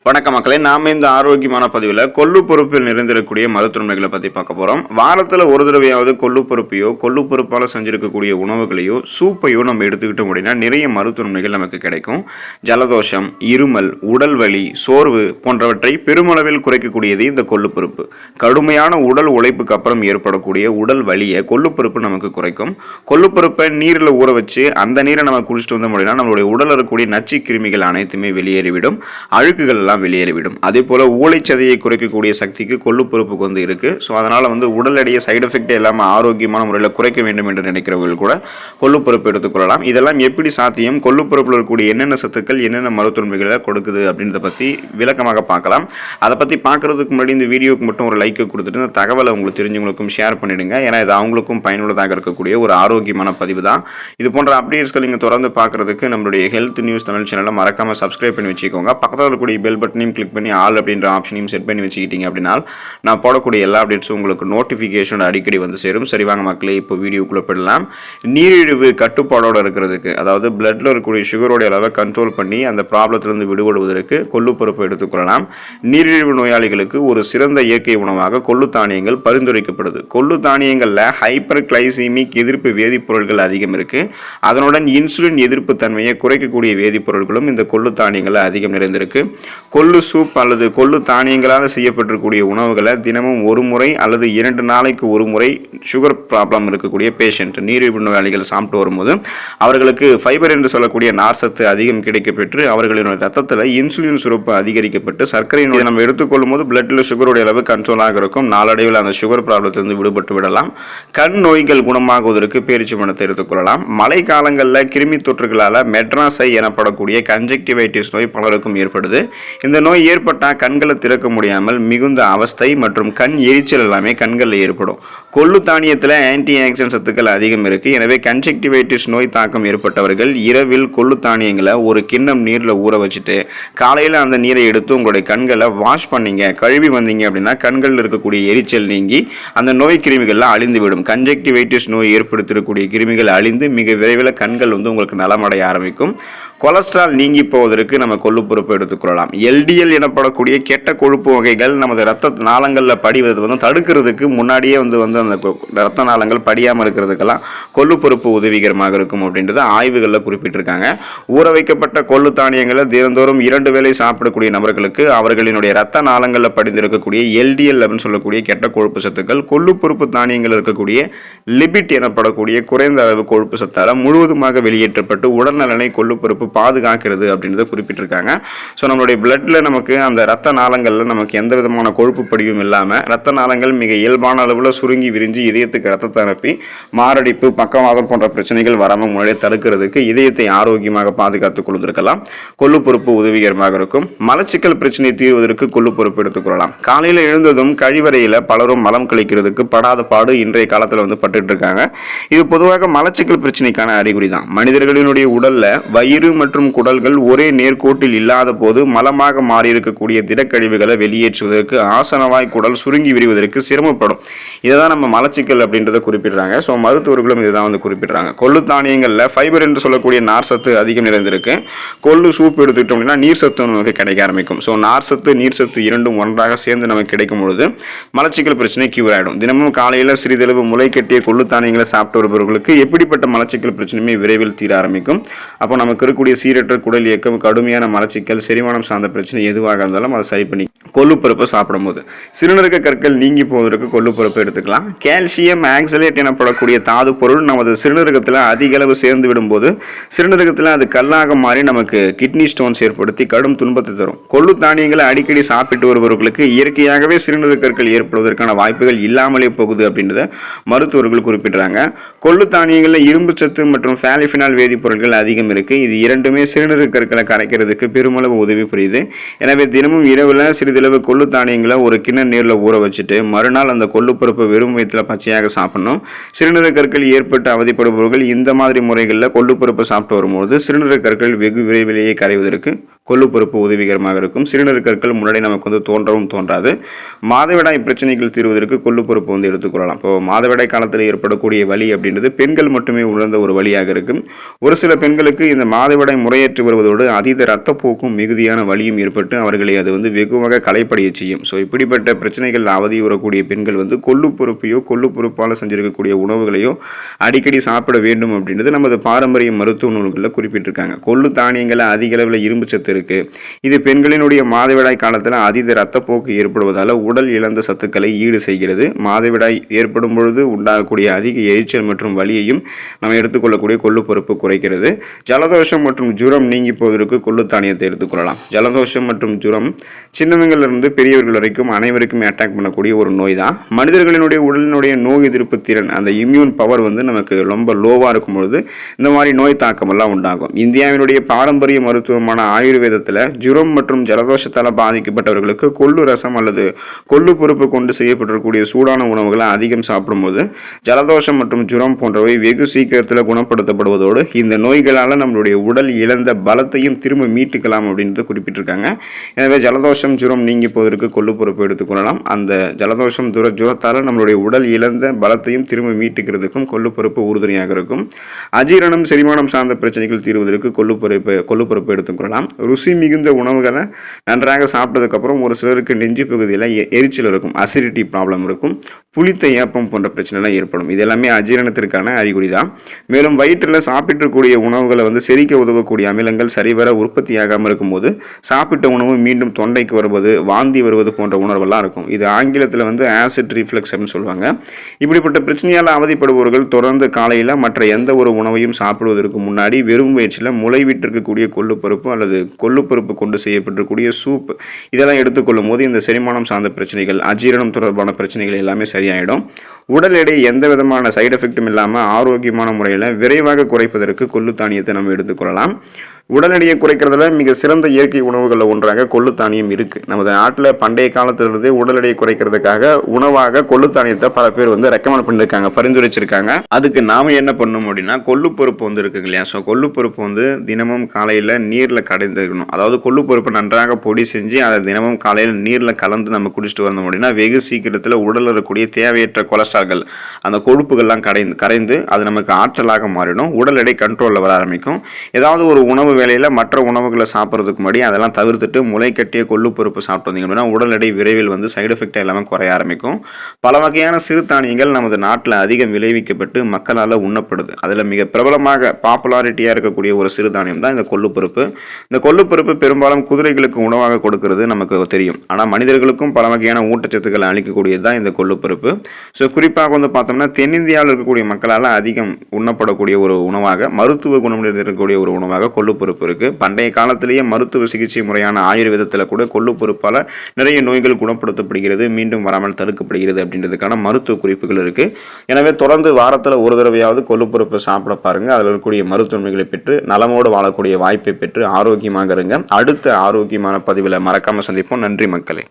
வணக்கம் மக்களே, நாம இந்த ஆரோக்கியமான பதிவில் கொள்ளு பொறுப்பில் நிறைந்திருக்கக்கூடிய மருத்துவமைகளை பற்றி பார்க்க போகிறோம். வாரத்தில் ஒரு தடவையாவது கொள்ளு பொறுப்பையோ கொள்ளு பொறுப்பால் செஞ்சிருக்கக்கூடிய உணவுகளையோ சூப்பையோ நம்ம எடுத்துக்கிட்டோம் அப்படின்னா நிறைய மருத்துவமைகள் நமக்கு கிடைக்கும். ஜலதோஷம், இருமல், உடல் வலி, சோர்வு போன்றவற்றை பெருமளவில் குறைக்கக்கூடியது இந்த கொள்ளு பொறுப்பு. கடுமையான உடல் உழைப்புக்கு அப்புறம் ஏற்படக்கூடிய உடல் வலியை கொள்ளு பொறுப்பு நமக்கு குறைக்கும். கொள்ளு பொறுப்பை நீரில் ஊற வச்சு அந்த நீரை நம்ம குடிச்சிட்டு வந்தோம் அப்படின்னா நம்மளுடைய உடல் இருக்கக்கூடிய நச்சு கிருமிகள் அனைத்துமே வெளியேறிவிடும், அழுக்குகள் வெளியேறிவிடும். அதே போல ஊளைச்சதையை குறைக்கக்கூடிய சக்திக்கு கொள்ளு பொறுப்புக்கு வந்து இருக்கு. ஸோ அதனால உடல் எடைய சைடு எஃபெக்ட் இல்லாமல் ஆரோக்கியமான முறையில் குறைக்க வேண்டும் என்று நினைக்கிறவர்கள் கூட கொள்ளு பொறுப்பு எடுத்துக்கொள்ளலாம். இதெல்லாம் எப்படி சாத்தியம், கொள்ளு பொறுப்பில் இருக்கக்கூடிய என்னென்ன சத்துக்கள் என்னென்ன மருத்துவமைகளை கொடுக்குது அப்படின்றத பற்றி விளக்கமாக பார்க்கலாம். அதை பற்றி பார்க்கறதுக்கு முன்னாடி இந்த வீடியோக்கு மட்டும் ஒரு லைக் கொடுத்துட்டு இந்த தகவலை உங்களுக்கு தெரிஞ்சவங்களுக்கும் ஷேர் பண்ணிடுங்க. ஏன்னா இது அவங்களுக்கும் பயனுள்ளதாக இருக்கக்கூடிய ஒரு ஆரோக்கியமான பதிவு தான். இது போன்ற அப்டேட்ஸ்கள் நீங்கள் தொடர்ந்து பார்க்கறதுக்கு நம்மளுடைய ஹெல்த் நியூஸ் தமிழ் சேனலை மறக்காம சப்ஸ்கிரைப் பண்ணி வச்சுக்கோங்க. பக்கத்தில் இருக்கக்கூடிய பெல் பட்டனையும் கிளிக் பண்ணி ஆல் அப்படின்ற ஆப்ஷனையும் செட் பண்ணி வச்சுக்கிட்டீங்க அப்படின்னா நான் போடக்கூடிய எல்லா அப்டேட்ஸும் உங்களுக்கு நோட்டிஃபிகேஷன் அடிக்கடி வந்து சேரும். சரி வாங்க மக்களே, இப்போ வீடியோக்குள்ளே போயிடலாம். நீரிழிவு கட்டுப்பாடோடு இருக்கிறதுக்கு, அதாவது பிளட்டில் இருக்கக்கூடிய சுகரோடைய அளவை கண்ட்ரோல் பண்ணி அந்த ப்ராப்ளத்திலிருந்து விடுபடுவதற்கு கொள்ளு பொறுப்பை எடுத்துக்கொள்ளலாம். நீரிழிவு நோயாளிகளுக்கு ஒரு சிறந்த இயற்கை உணவாக கொள்ளு தானியங்கள் பரிந்துரைக்கப்படுது. கொள்ளு தானியங்களில் ஹைப்பர் கிளைசீமிக் எதிர்ப்பு வேதிப்பொருட்கள் அதிகம் இருக்குது. அதனுடன் இன்சுலின் எதிர்ப்பு தன்மையை குறைக்கக்கூடிய வேதிப்பொருட்களும் இந்த கொள்ளு தானியங்களில் அதிகம் நிறைந்திருக்கு. கொள்ளு சூப் அல்லது கொள்ளு தானியங்களால் செய்யப்பட்டிருக்கக்கூடிய உணவுகளை தினமும் ஒரு முறை அல்லது 2 நாளைக்கு ஒரு முறை சுகர் ப்ராப்ளம் இருக்கக்கூடிய பேஷண்ட் நீரிழிவு நோயாளிகள் சாப்பிட்டு வரும்போது அவர்களுக்கு ஃபைபர் என்று சொல்லக்கூடிய நார்சத்து அதிகம் கிடைக்கப்பெற்று அவர்களின் ரத்தத்தில் இன்சுலின் சுரப்பு அதிகரிக்கப்பட்டு சர்க்கரை நோய் நம்ம எடுத்துக்கொள்ளும் போது பிளட்டில் சுகருடைய அளவு கண்ட்ரோலாக இருக்கும். நாளடைவில் அந்த சுகர் ப்ராப்ளத்திலிருந்து விடுபட்டு விடலாம். கண் நோய்கள் குணமாகுவதற்கு பேரிச்சி பழத்தை எடுத்துக்கொள்ளலாம். மழை காலங்களில் கிருமி தொற்றுகளால் மெட்ராஸை எனப்படக்கூடிய கன்ஜெக்டிவைட்டிஸ் நோய் பலருக்கும் ஏற்படுது. இந்த நோய் ஏற்பட்டால் கண்களை திறக்க முடியாமல் மிகுந்த அவஸ்தை மற்றும் கண் எரிச்சல் எல்லாமே கண்களில் ஏற்படும். கொள்ளு தானியத்தில் ஆன்டி ஆக்சிடென்ட் சத்துக்கள் அதிகம் இருக்கு. எனவே கன்ஜெக்டிவைட்டிஸ் நோய் தாக்கம் ஏற்பட்டவர்கள் இரவில் கொள்ளு தானியங்களை ஒரு கிண்ணம் நீரில் ஊற வச்சுட்டு காலையில் அந்த நீரை எடுத்து உங்களுடைய கண்களை வாஷ் பண்ணீங்க, கழுவி வந்தீங்க அப்படின்னா கண்களில் இருக்கக்கூடிய எரிச்சல் நீங்கி அந்த நோய் கிருமிகள்லாம் அழிந்துவிடும். கன்ஜெக்டிவைட்டிஸ் நோய் ஏற்படுத்தக்கூடிய கிருமிகள் அழிந்து மிக விரைவில் கண்கள் உங்களுக்கு நலமடைய ஆரம்பிக்கும். கொலஸ்ட்ரால் நீங்கி போவதற்கு நம்ம கொள்ளு பொறுப்பு எடுத்துக்கொள்ளலாம். எல்டிஎல் எனப்படக்கூடிய கெட்ட கொழுப்பு வகைகள் நமது ரத்த நாளங்களில் படிவது தடுக்கிறதுக்கு முன்னாடியே அந்த ரத்த நாளங்கள் படியாமல் இருக்கிறதுக்கெல்லாம் கொள்ளு பொறுப்பு உதவிகரமாக இருக்கும் அப்படின்றத ஆய்வுகளில் குறிப்பிட்டிருக்காங்க. ஊற வைக்கப்பட்ட கொள்ளு தானியங்களை தினந்தோறும் 2 வேளை சாப்பிடக்கூடிய நபர்களுக்கு அவர்களினுடைய ரத்த நாளங்களில் படிந்திருக்கக்கூடிய எல்டிஎல் அப்படின்னு சொல்லக்கூடிய கெட்ட கொழுப்பு சத்துக்கள் கொள்ளு பொறுப்பு தானியங்கள் இருக்கக்கூடிய லிபிட் எனப்படக்கூடிய குறைந்த அளவு கொழுப்பு சத்தால் முழுவதுமாக வெளியேற்றப்பட்டு உடல்நலனை கொள்ளு பொறுப்பு பாதுகாக்கிறது அப்படின்றத குறிப்பிட்டிருக்காங்க. ஸோ நம்மளுடைய பிளட்ல நமக்கு அந்த ரத்த நாளங்களில் நமக்கு எந்த விதமான கொழுப்பு படிவும் இல்லாமல் ரத்த நாளங்கள் மிக இயல்பான அளவில் சுருங்கி விரிஞ்சு இதயத்துக்கு ரத்தத்தை அனுப்பி மாரடைப்பு, பக்கவாதம் போன்ற பிரச்சனைகள் வராமல் முன்னாடியே தடுக்கிறதுக்கு இதயத்தை ஆரோக்கியமாக பாதுகாத்துக் கொள்வதற்கெல்லாம் கொள்ளு பொறுப்பு உதவிகரமாக இருக்கும். மலச்சிக்கல் பிரச்சனை தீர்வதற்கு கொள்ளு பொறுப்பு எடுத்துக்கொள்ளலாம். காலையில் எழுந்ததும் கழிவறையில் பலரும் மலம் கழிக்கிறதுக்கு படாத பாடு இன்றைய காலத்தில் பட்டுட்டு இருக்காங்க. இது பொதுவாக மலச்சிக்கல் பிரச்சனைக்கான அறிகுறி தான். மனிதர்களினுடைய உடல்ல வயிறு மற்றும் குடல்கள் ஒரே நேர்கோட்டில் இல்லாத போது மலமாக மாறி இருக்கக்கூடிய திடக்கழிவுகளை வெளியேற்றுவதற்கு ஆசனவாய் குடல் சுருங்கி விரிவதற்கு சிரமப்படும். இதை தான் நம்ம மலச்சிக்கல் அப்படின்றத குறிப்பிடுறாங்க. ஸோ மருத்துவர்களும் இதுதான் குறிப்பிடுறாங்க. கொள்ளு தானியங்களில் ஃபைபர் என்று சொல்லக்கூடிய நார் சத்து அதிகம் நிறைந்திருக்கு. கொள்ளு சூப் எடுத்துக்கிட்டோம் அப்படின்னா நீர் சத்து நமக்கு கிடைக்க ஆரம்பிக்கும். ஸோ நார் சத்து நீர் சத்து இரண்டும் ஒன்றாக சேர்ந்து நமக்கு கிடைக்கும் பொழுது மலச்சிக்கல் பிரச்சனை கியூர் ஆகிடும். தினமும் காலையில் சிறிதளவு முளை கட்டிய கொள்ளு தானியங்களை சாப்பிட்டு வருபவர்களுக்கு எப்படிப்பட்ட மலச்சிக்கல் பிரச்சனையுமே விரைவில் தீர ஆரம்பிக்கும். அப்போ நமக்கு இருக்கக்கூடிய சீரற்ற குடல் இயக்கம், கடுமையான மலச்சிக்கல், செரிமானம் சார்ந்த பிரச்சனை எதுவாக இருந்தாலும் அதை சரி பண்ணி கொள்ளு பருப்பை சாப்பிடும்போது சிறுநீரக கற்கள் நீங்கி போவதற்கு கொள்ளு பருப்பை எடுத்துக்கலாம். கால்சியம் ஆக்சலேட் எனப்படக்கூடிய தாது பொருள் நமது சிறுநீரகத்தில் அதிக அளவு சேர்ந்து விடும்போது சிறுநீரகத்தில் அது கல்லாக மாறி நமக்கு கிட்னி ஸ்டோன்ஸ் ஏற்படுத்தி கடும் துன்பத்தை தரும். கொள்ளு தானியங்களை அடிக்கடி சாப்பிட்டு வருபவர்களுக்கு இயற்கையாகவே சிறுநீரக கற்கள் ஏற்படுவதற்கான வாய்ப்புகள் இல்லாமலே போகுது அப்படின்றத மருத்துவர்கள் குறிப்பிடுறாங்க. கொள்ளு தானியங்களில் இரும்பு சத்து மற்றும் பாலிஃபினால் வேதிப்பொருட்கள் அதிகம் இருக்கு. இது இரண்டுமே சிறுநீரக கற்களை கரைக்கிறதுக்கு பெருமளவு உதவி புரியுது. எனவே தினமும் இரவில் சிறிதளவு கொள்ளு தானியங்களை ஒரு கிண்ண நீரில் ஊற வச்சுட்டு மறுநாள் அந்த கொள்ளு பருப்பை வெறும் வயிற்றில் பச்சையாக சாப்பிடணும். சிறுநீரக கற்கள் ஏற்பட்டு அவதிப்படுபவர்கள் இந்த மாதிரி முறைகளில் கொள்ளு பருப்பை சாப்பிட்டு வரும்போது சிறுநீரக கற்கள் வெகு விரைவிலேயே கரைவதற்கு கொள்ளு பருப்பு உதவிகரமாக இருக்கும். சிறுநீரக கற்கள் முன்னாடி நமக்கு தோன்றவும் தோன்றாது. மாதவிடாய் பிரச்சனைகள் தீர்வதற்கு கொள்ளு பருப்பு எடுத்துக்கொள்ளலாம். இப்போ மாதவிடாய் காலத்தில் ஏற்படக்கூடிய வலி அப்படின்றது பெண்கள் மட்டுமே உணர்ந்த ஒரு வழியாக இருக்கும். ஒரு சில பெண்களுக்கு இந்த மாதவிடாய் முறையேற்று வருவதோடு அதீத ரத்தப்போக்கும் மிகுதியான வலியும் வலியும் ஏற்பட்டு அவர்களை அது வந்து வெகுவாக களைப்படைய செய்யும். ஸோ இப்படிப்பட்ட பிரச்சனைகள் அவதியுறக்கூடிய பெண்கள் வந்து கொள்ளு பொறுப்பையோ கொள்ளு பொறுப்பால் செஞ்சிருக்கக்கூடிய உணவுகளையோ அடிக்கடி சாப்பிட வேண்டும் அப்படின்றது நமது பாரம்பரிய மருத்துவ நூல்களில் குறிப்பிட்டிருக்காங்க. கொள்ளு தானியங்களில் அதிக அளவில் இரும்பு சத்து இருக்கு. இது பெண்களினுடைய மாதவிடாய் காலத்தில் அதீத ரத்தப்போக்கு ஏற்படுவதால் உடல் இழந்த சத்துக்களை ஈடு செய்கிறது. மாதவிடாய் ஏற்படும் பொழுது உண்டாகக்கூடிய அதிக எரிச்சல் மற்றும் வலியையும் நம்ம எடுத்துக்கொள்ளக்கூடிய கொள்ளு பொறுப்பு குறைக்கிறது. ஜலதோஷம் மற்றும் ஜுரம் நீங்கி போவதற்கு கொள்ளு தானியத்தை எடுத்துக்கொள்ளலாம். ஜலதோஷம் மற்றும் ஜுரம் சின்னவங்களிலிருந்து பெரியவர்கள் வரைக்கும் அனைவருக்குமே அட்டாக் பண்ணக்கூடிய ஒரு நோய் தான். மனிதர்களினுடைய உடலினுடைய நோய் எதிர்ப்பு திறன், அந்த இம்யூன் பவர் வந்து நமக்கு ரொம்ப லோவாக இருக்கும் பொழுது இந்த மாதிரி நோய் தாக்கமெல்லாம் உண்டாகும். இந்தியாவினுடைய பாரம்பரிய மருத்துவமான ஆயுர்வேதத்தில் ஜுரம் மற்றும் ஜலதோஷத்தால் பாதிக்கப்பட்டவர்களுக்கு கொள்ளு ரசம் அல்லது கொள்ளு பொறுப்பு கொண்டு செய்யப்பட்டிருக்கக்கூடிய சூடான உணவுகளை அதிகம் சாப்பிடும்போது ஜலதோஷம் மற்றும் ஜுரம் போன்றவை வெகு சீக்கிரத்தில் குணப்படுத்தப்படுவதோடு இந்த நோய்களால் நம்மளுடைய உடல் இழந்த பலத்தையும் திரும்ப மீட்டுக்கலாம் அப்படின்றது குறிப்பிட்டிருக்காங்க. எனவே ஜலதோஷம் ஜுரம் நீங்கி போவதற்கு கொள்ளு பொறுப்பு எடுத்துக்கொள்ளலாம். அந்த ஜலதோஷம் ஜுரத்தால் நம்மளுடைய உடல் இழந்த பலத்தையும் திரும்ப மீட்டுக்கிறதுக்கும் கொள்ளு பொறுப்பு உறுதுணையாக இருக்கும். அஜீரணம் செரிமானம் சார்ந்த பிரச்சனைகள் தீர்வதற்கு கொள்ளு பொறுப்பு எடுத்துக்கொள்ளலாம். ருசி மிகுந்த உணவுகளை நன்றாக சாப்பிட்டதுக்கப்புறம் ஒரு சிலருக்கு நெஞ்சு பகுதியில் எரிச்சல் இருக்கும், அசிடிட்டி ப்ராப்ளம் இருக்கும், புளித்த ஏப்பம் போன்ற பிரச்சனைலாம் ஏற்படும். இது எல்லாமே அஜீரணத்திற்கான அறிகுறி தான். மேலும் வயிற்றில் சாப்பிட்டக்கூடிய உணவுகளை வந்து செரிக்க உதவக்கூடிய அமிலங்கள் சரிவர உற்பத்தியாகாமல் இருக்கும்போது சாப்பிட்ட உணவு மீண்டும் தொண்டைக்கு வருவது, வாந்தி வருவது போன்ற உணர்வெல்லாம் இருக்கும். இது ஆங்கிலத்தில் வந்து ஆசிட் ரிஃப்ளெக்ஸ் அப்படின்னு சொல்லுவாங்க. இப்படிப்பட்ட பிரச்சனையால் அவதிப்படுபவர்கள் தொடர்ந்து காலையில் மற்ற எந்த ஒரு உணவையும் சாப்பிடுவதற்கு முன்னாடி வெறும் வயிற்றில் முளைவிட்டிருக்கக்கூடிய கொள்ளு பருப்பு அல்லது கொள்ளு பருப்பு கொண்டு செய்யப்பட்டிருக்கக்கூடிய சூப் இதெல்லாம் எடுத்துக்கொள்ளும் போது இந்த செரிமானம் சார்ந்த பிரச்சனைகள், அஜீரணம் தொடர்பான பிரச்சனைகள் எல்லாமே சரியாயிடும். உடல் எடை எந்த விதமான சைடு எஃபெக்டும் இல்லாமல் ஆரோக்கியமான முறையில் விரைவாக குறைப்பதற்கு கொள்ளு தானியத்தை நம்ம எடுத்துக்கொள்ளலாம். உடல் எடையை குறைக்கிறதுல மிக சிறந்த இயற்கை உணவுகளில் ஒன்றாக கொள்ளு தானியம் இருக்குது. நமது நாட்டில் பண்டைய காலத்திலிருந்தே உடல் எடையை குறைக்கிறதுக்காக உணவாக கொள்ளு தானியத்தை பல பேர் வந்து ரெக்கமெண்ட் பண்ணியிருக்காங்க, பரிந்துரைச்சிருக்காங்க. அதுக்கு நாம் என்ன பண்ணணும் அப்படின்னா கொள்ளு பருப்பு வந்து இருக்குங்க இல்லையா, ஸோ கொள்ளு பருப்பு வந்து தினமும் காலையில் நீரில் கடைந்துக்கணும். அதாவது கொள்ளு பருப்பு நன்றாக பொடி செஞ்சு அதை தினமும் காலையில் நீரில் கலந்து நம்ம குடிச்சிட்டு வந்தோம் அப்படின்னா வெகு சீக்கிரத்தில் உடலில் இருக்கக்கூடிய தேவையற்ற கொலஸ்ட்ரால்கள், அந்த கொழுப்புகள்லாம் கரைந்து அது நமக்கு ஆற்றலாக மாறிடும். உடல் எடை கண்ட்ரோலில் வர ஆரம்பிக்கும். ஏதாவது ஒரு உணவு வேளையில் மற்ற உணவுகளை சாப்பிட்றதுக்கு முன்னாடி அதெல்லாம் தவிர்த்துட்டு முளை கட்டிய கொள்ளு பருப்பு சாப்பிட்டு வந்தீங்க அப்படின்னா உடல் எடை விரைவில் வந்து சைடு எஃபெக்ட் எல்லாமே குறைய ஆரம்பிக்கும். பல வகையான சிறுதானியங்கள் நமது நாட்டில் அதிகம் விளைவிக்கப்பட்டு மக்களால் உண்ணப்படுது. அதில் மிக பிரபலமாக பாப்புலாரிட்டியாக இருக்கக்கூடிய ஒரு சிறுதானியம் தான் இந்த கொள்ளு பருப்பு. இந்த கொள்ளு பருப்பு பெரும்பாலும் குதிரைகளுக்கு உணவாக கொடுக்கிறது நமக்கு தெரியும். ஆனால் மனிதர்களுக்கும் பல வகையான ஊட்டச்சத்துக்களை அளிக்கக்கூடியது தான் இந்த கொள்ளு பருப்பு. ஸோ குறிப்பாக வந்து பார்த்தோம்னா தென்னிந்தியாவில் இருக்கக்கூடிய மக்களால் அதிகம் உண்ணப்படக்கூடிய ஒரு உணவாக, மருத்துவ குணம் இருக்கக்கூடிய ஒரு உணவாக கொள்ளு பருப்பு இருக்கு. பண்டைய காலத்திலேயே மருத்துவ சிகிச்சை முறையான ஆயுர்வேதத்தில் கூட கொள்ளு பொறுப்பால் நிறைய நோய்கள் குணப்படுத்தப்படுகிறது, மீண்டும் வராமல் தடுக்கப்படுகிறது அப்படின்றதுக்கான மருத்துவ குறிப்புகள் இருக்கு. எனவே தொடர்ந்து வாரத்தில் ஒரு தடவையாவது கொள்ளு பொறுப்பை சாப்பிட பாருங்க. அதில் இருக்கக்கூடிய மருத்துவமைகளை பெற்று நலமோடு வாழக்கூடிய வாய்ப்பை பெற்று ஆரோக்கியமாக இருங்க. அடுத்த ஆரோக்கியமான பதிவில் மறக்காம சந்திப்போம். நன்றி மக்களே.